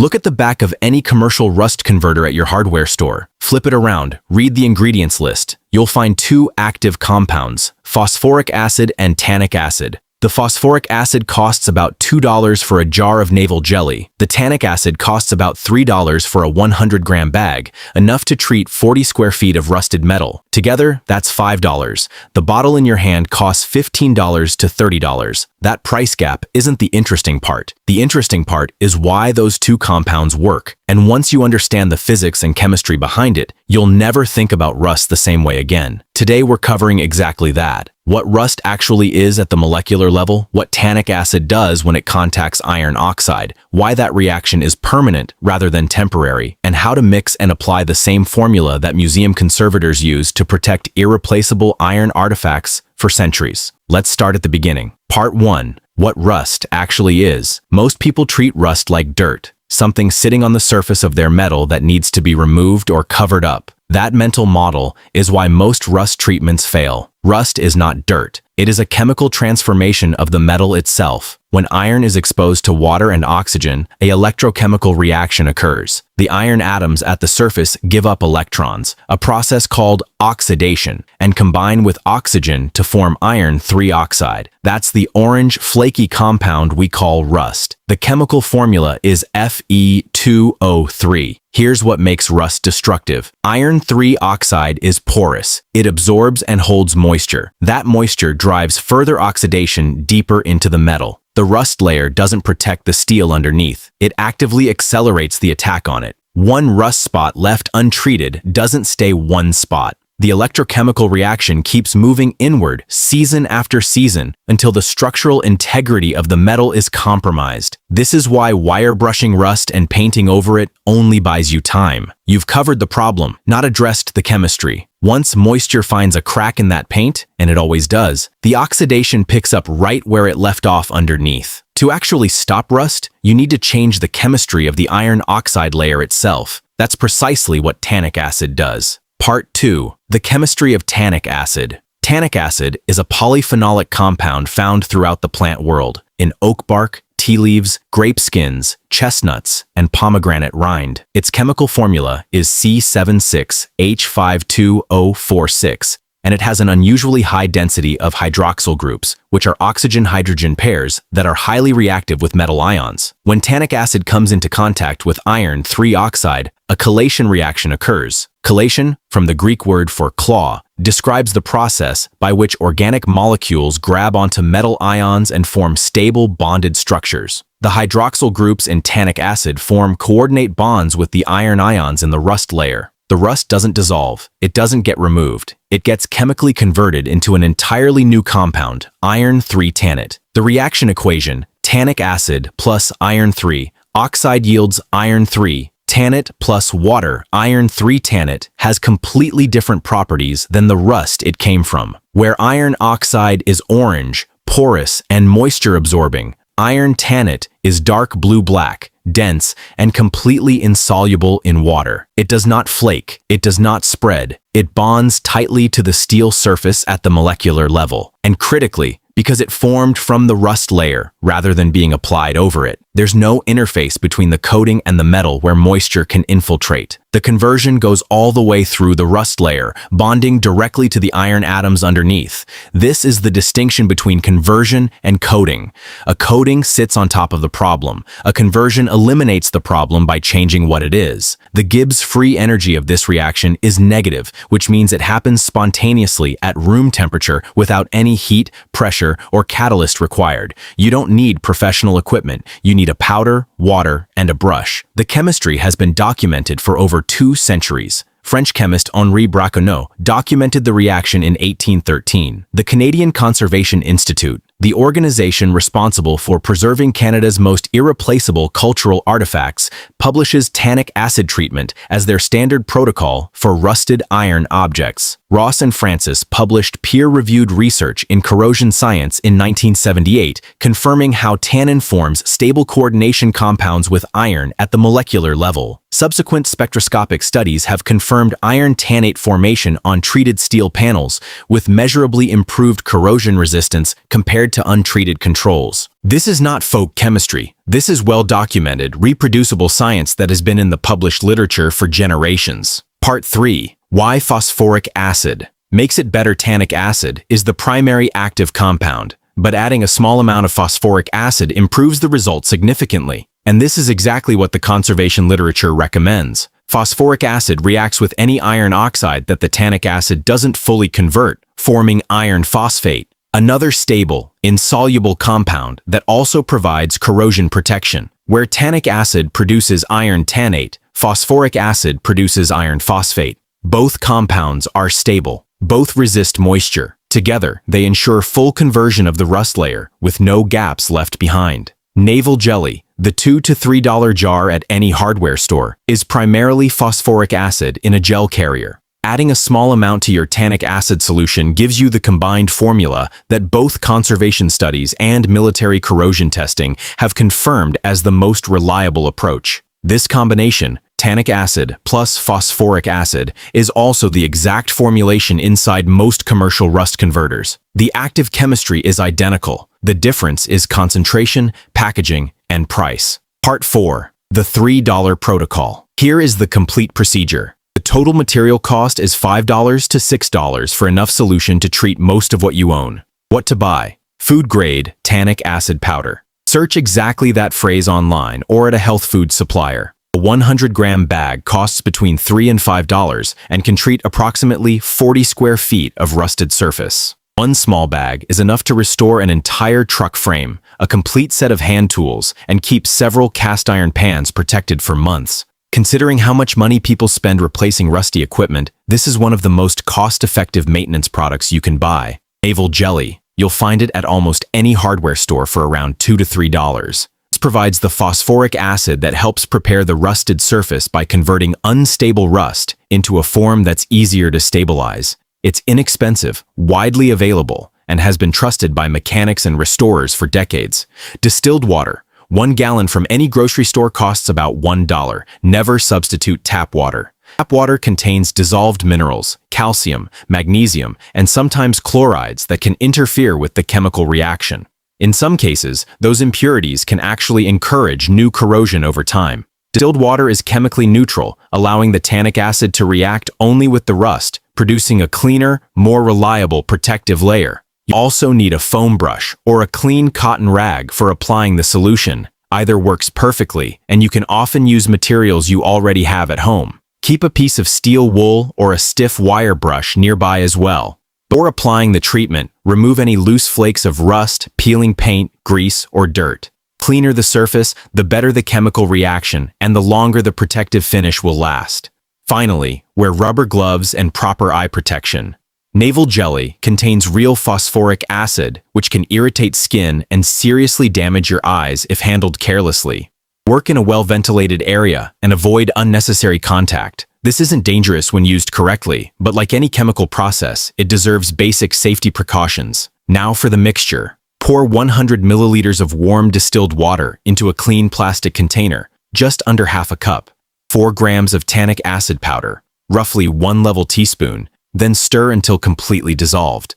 Look at the back of any commercial rust converter at your hardware store. Flip it around, read the ingredients list. You'll find two active compounds, phosphoric acid and tannic acid. The phosphoric acid costs about $2 for a jar of navel jelly. The tannic acid costs about $3 for a 100-gram bag, enough to treat 40 square feet of rusted metal. Together, that's $5. The bottle in your hand costs $15 to $30. That price gap isn't the interesting part. The interesting part is why those two compounds work. And once you understand the physics and chemistry behind it, you'll never think about rust the same way again. Today we're covering exactly that. What rust actually is at the molecular level, what tannic acid does when it contacts iron oxide, why that reaction is permanent rather than temporary, and how to mix and apply the same formula that museum conservators use to protect irreplaceable iron artifacts for centuries. Let's start at the beginning. Part 1. What rust actually is. Most people treat rust like dirt, something sitting on the surface of their metal that needs to be removed or covered up. That mental model is why most rust treatments fail. Rust is not dirt. It is a chemical transformation of the metal itself. When iron is exposed to water and oxygen, an electrochemical reaction occurs. The iron atoms at the surface give up electrons, a process called oxidation, and combine with oxygen to form iron 3 oxide. That's the orange, flaky compound we call rust. The chemical formula is Fe2O3. Here's what makes rust destructive. Iron 3 oxide is porous. It absorbs and holds moisture. That moisture drives further oxidation deeper into the metal. The rust layer doesn't protect the steel underneath. It actively accelerates the attack on it. One rust spot left untreated doesn't stay one spot. The electrochemical reaction keeps moving inward season after season until the structural integrity of the metal is compromised. This is why wire brushing rust and painting over it only buys you time. You've covered the problem, not addressed the chemistry. Once moisture finds a crack in that paint, and it always does, the oxidation picks up right where it left off underneath. To actually stop rust, you need to change the chemistry of the iron oxide layer itself. That's precisely what tannic acid does. Part 2. The chemistry of tannic acid. Tannic acid is a polyphenolic compound found throughout the plant world, in oak bark, tea leaves, grape skins, chestnuts, and pomegranate rind. Its chemical formula is C76H52046, and it has an unusually high density of hydroxyl groups, which are oxygen-hydrogen pairs that are highly reactive with metal ions. When tannic acid comes into contact with iron 3 oxide, a chelation reaction occurs. Chelation, from the Greek word for claw, describes the process by which organic molecules grab onto metal ions and form stable bonded structures. The hydroxyl groups in tannic acid form coordinate bonds with the iron ions in the rust layer. The rust doesn't dissolve. It doesn't get removed. It gets chemically converted into an entirely new compound, iron 3 tannate. The reaction equation, tannic acid plus iron 3 oxide yields iron 3 tannate plus water, iron 3 tannate, has completely different properties than the rust it came from. Where iron oxide is orange, porous, and moisture-absorbing, iron tannate is dark blue-black, dense, and completely insoluble in water. It does not flake. It does not spread. It bonds tightly to the steel surface at the molecular level. And critically, because it formed from the rust layer rather than being applied over it, there's no interface between the coating and the metal where moisture can infiltrate. The conversion goes all the way through the rust layer, bonding directly to the iron atoms underneath. This is the distinction between conversion and coating. A coating sits on top of the problem. A conversion eliminates the problem by changing what it is. The Gibbs free energy of this reaction is negative, which means it happens spontaneously at room temperature without any heat, pressure, or catalyst required. You don't need professional equipment. You need a powder, water, and a brush. The chemistry has been documented for over 2 centuries. French chemist Henri Braconnot documented the reaction in 1813. The Canadian Conservation Institute, the organization responsible for preserving Canada's most irreplaceable cultural artifacts, publishes tannic acid treatment as their standard protocol for rusted iron objects. Ross and Francis published peer-reviewed research in Corrosion Science in 1978, confirming how tannin forms stable coordination compounds with iron at the molecular level. Subsequent spectroscopic studies have confirmed iron tannate formation on treated steel panels, with measurably improved corrosion resistance compared to untreated controls. This is not folk chemistry. This is well-documented, reproducible science that has been in the published literature for generations. Part 3. Why phosphoric acid makes it better. Tannic acid is the primary active compound, but adding a small amount of phosphoric acid improves the result significantly. And this is exactly what the conservation literature recommends. Phosphoric acid reacts with any iron oxide that the tannic acid doesn't fully convert, forming iron phosphate, another stable, insoluble compound that also provides corrosion protection. Where tannic acid produces iron tannate, phosphoric acid produces iron phosphate. Both compounds are stable. Both resist moisture. Together, they ensure full conversion of the rust layer, with no gaps left behind. Naval jelly, the $2 to $3 jar at any hardware store, is primarily phosphoric acid in a gel carrier. Adding a small amount to your tannic acid solution gives you the combined formula that both conservation studies and military corrosion testing have confirmed as the most reliable approach. This combination, tannic acid plus phosphoric acid, is also the exact formulation inside most commercial rust converters. The active chemistry is identical. The difference is concentration, packaging, and price. Part 4. The $3 protocol. Here is the complete procedure. The total material cost is $5 to $6 for enough solution to treat most of what you own. What to buy? Food grade tannic acid powder. Search exactly that phrase online or at a health food supplier. A 100-gram bag costs between $3 and $5 and can treat approximately 40 square feet of rusted surface. One small bag is enough to restore an entire truck frame, a complete set of hand tools, and keep several cast iron pans protected for months. Considering how much money people spend replacing rusty equipment, this is one of the most cost-effective maintenance products you can buy. Naval jelly. You'll find it at almost any hardware store for around $2 to $3. This provides the phosphoric acid that helps prepare the rusted surface by converting unstable rust into a form that's easier to stabilize. It's inexpensive, widely available, and has been trusted by mechanics and restorers for decades. Distilled water. 1 gallon from any grocery store costs about $1. Never substitute tap water. Tap water contains dissolved minerals, calcium, magnesium, and sometimes chlorides that can interfere with the chemical reaction. In some cases, those impurities can actually encourage new corrosion over time. Distilled water is chemically neutral, allowing the tannic acid to react only with the rust, producing a cleaner, more reliable protective layer. You also need a foam brush or a clean cotton rag for applying the solution. Either works perfectly, and you can often use materials you already have at home. Keep a piece of steel wool or a stiff wire brush nearby as well. Before applying the treatment, remove any loose flakes of rust, peeling paint, grease, or dirt. Cleaner the surface, the better the chemical reaction, and the longer the protective finish will last. Finally, wear rubber gloves and proper eye protection. Naval jelly contains real phosphoric acid, which can irritate skin and seriously damage your eyes if handled carelessly. Work in a well-ventilated area and avoid unnecessary contact. This isn't dangerous when used correctly, but like any chemical process, it deserves basic safety precautions. Now for the mixture. Pour 100 milliliters of warm distilled water into a clean plastic container, just under half a cup. 4 grams of tannic acid powder, roughly 1 level teaspoon, then stir until completely dissolved.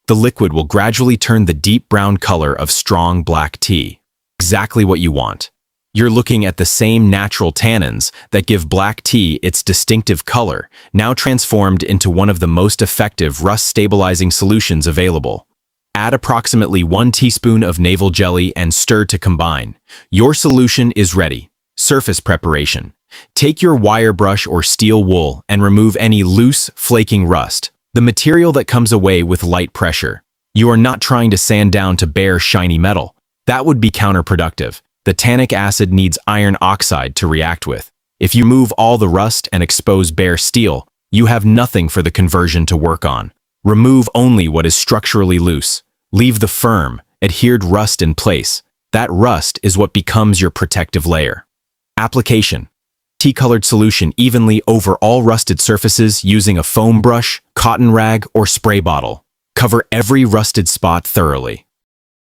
The liquid will gradually turn the deep brown color of strong black tea. Exactly what you want. You're looking at the same natural tannins that give black tea its distinctive color, now transformed into one of the most effective rust-stabilizing solutions available. Add approximately 1 teaspoon of naval jelly and stir to combine. Your solution is ready. Surface preparation. Take your wire brush or steel wool and remove any loose, flaking rust, the material that comes away with light pressure. You are not trying to sand down to bare, shiny metal. That would be counterproductive. The tannic acid needs iron oxide to react with. If you remove all the rust and expose bare steel, you have nothing for the conversion to work on. Remove only what is structurally loose. Leave the firm, adhered rust in place. That rust is what becomes your protective layer. Application. tea-colored solution evenly over all rusted surfaces using a foam brush, cotton rag, or spray bottle. Cover every rusted spot thoroughly.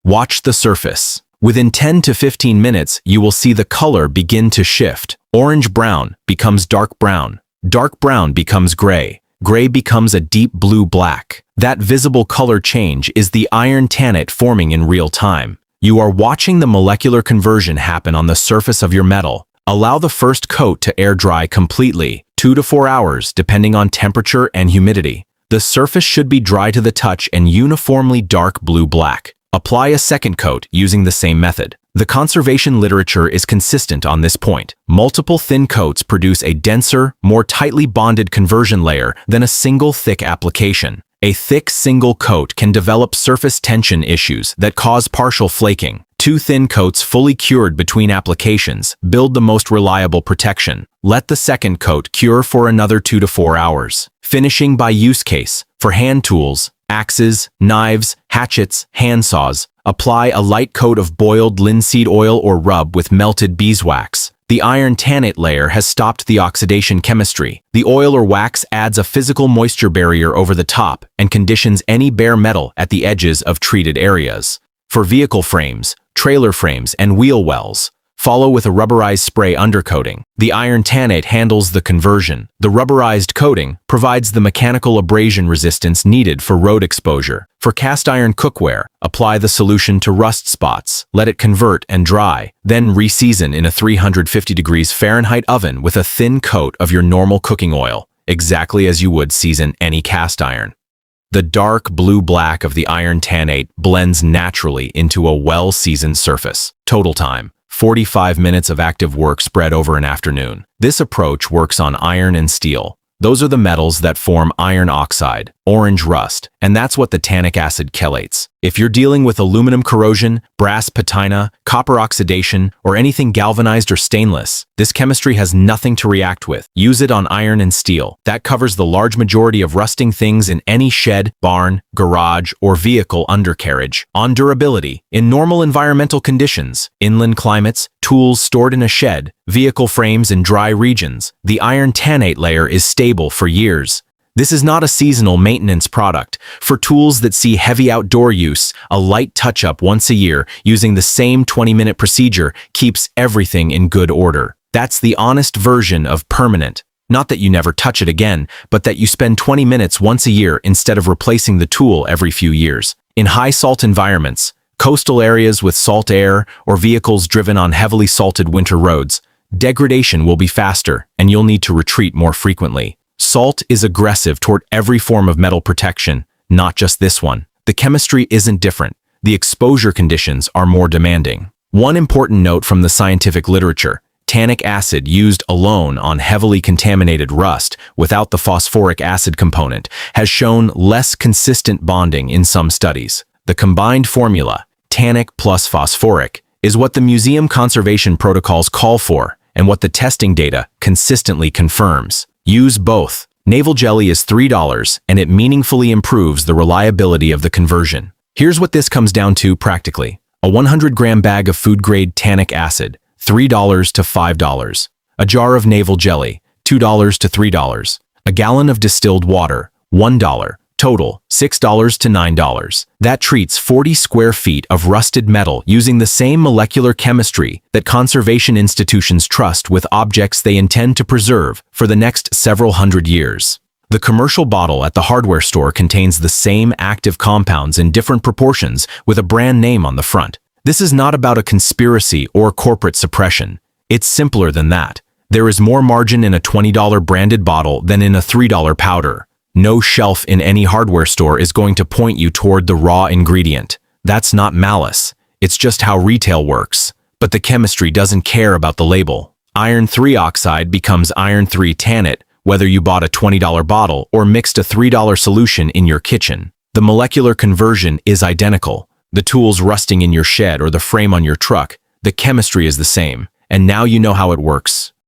Watch the surface. Within 10 to 15 minutes, you will see the color begin to shift. Orange-brown becomes dark brown. Dark brown becomes gray. Gray becomes a deep blue-black. That visible color change is the iron tannate forming in real time. You are watching the molecular conversion happen on the surface of your metal. Allow the first coat to air dry completely, 2 to 4 hours, depending on temperature and humidity. The surface should be dry to the touch and uniformly dark blue-black. Apply a second coat using the same method. The conservation literature is consistent on this point. Multiple thin coats produce a denser, more tightly bonded conversion layer than a single thick application. A thick single coat can develop surface tension issues that cause partial flaking. 2 thin coats fully cured between applications build the most reliable protection. Let the second coat cure for another 2 to 4 hours. Finishing by use case. For hand tools, axes, knives, hatchets, handsaws, apply a light coat of boiled linseed oil or rub with melted beeswax. The iron tannate layer has stopped the oxidation chemistry. The oil or wax adds a physical moisture barrier over the top and conditions any bare metal at the edges of treated areas. For vehicle frames, trailer frames, and wheel wells, follow with a rubberized spray undercoating. The iron tannate handles the conversion. The rubberized coating provides the mechanical abrasion resistance needed for road exposure. For cast iron cookware, apply the solution to rust spots. Let it convert and dry. Then re-season in a 350 degrees Fahrenheit oven with a thin coat of your normal cooking oil, exactly as you would season any cast iron. The dark blue-black of the iron tannate blends naturally into a well-seasoned surface. Total time: 45 minutes of active work spread over an afternoon. This approach works on iron and steel. Those are the metals that form iron oxide, orange rust, and that's what the tannic acid chelates. If you're dealing with aluminum corrosion, brass patina, copper oxidation, or anything galvanized or stainless, this chemistry has nothing to react with. Use it on iron and steel. That covers the large majority of rusting things in any shed, barn, garage, or vehicle undercarriage. On durability, in normal environmental conditions, inland climates, tools stored in a shed, vehicle frames in dry regions, the iron tannate layer is stable for years. This is not a seasonal maintenance product. For tools that see heavy outdoor use, a light touch-up once a year using the same 20-minute procedure keeps everything in good order. That's the honest version of permanent. Not that you never touch it again, but that you spend 20 minutes once a year instead of replacing the tool every few years. In high-salt environments, coastal areas with salt air, or vehicles driven on heavily salted winter roads, degradation will be faster and you'll need to retreat more frequently. Salt is aggressive toward every form of metal protection, not just this one. The chemistry isn't different. The exposure conditions are more demanding. One important note from the scientific literature: tannic acid used alone on heavily contaminated rust without the phosphoric acid component has shown less consistent bonding in some studies. The combined formula, tannic plus phosphoric, is what the museum conservation protocols call for and what the testing data consistently confirms. Use both. Naval jelly is $3 and it meaningfully improves the reliability of the conversion. Here's what this comes down to practically. A 100-gram bag of food-grade tannic acid, $3 to $5. A jar of naval jelly, $2 to $3. A gallon of distilled water, $1. Total, $6 to $9. That treats 40 square feet of rusted metal using the same molecular chemistry that conservation institutions trust with objects they intend to preserve for the next several hundred years. The commercial bottle at the hardware store contains the same active compounds in different proportions with a brand name on the front. This is not about a conspiracy or corporate suppression. It's simpler than that. There is more margin in a $20 branded bottle than in a $3 powder. No shelf in any hardware store is going to point you toward the raw ingredient. That's not malice. It's just how retail works. But the chemistry doesn't care about the label. Iron 3 oxide becomes iron 3 tannate, whether you bought a $20 bottle or mixed a $3 solution in your kitchen. The molecular conversion is identical. The tools rusting in your shed or the frame on your truck, the chemistry is the same. And now you know how it works.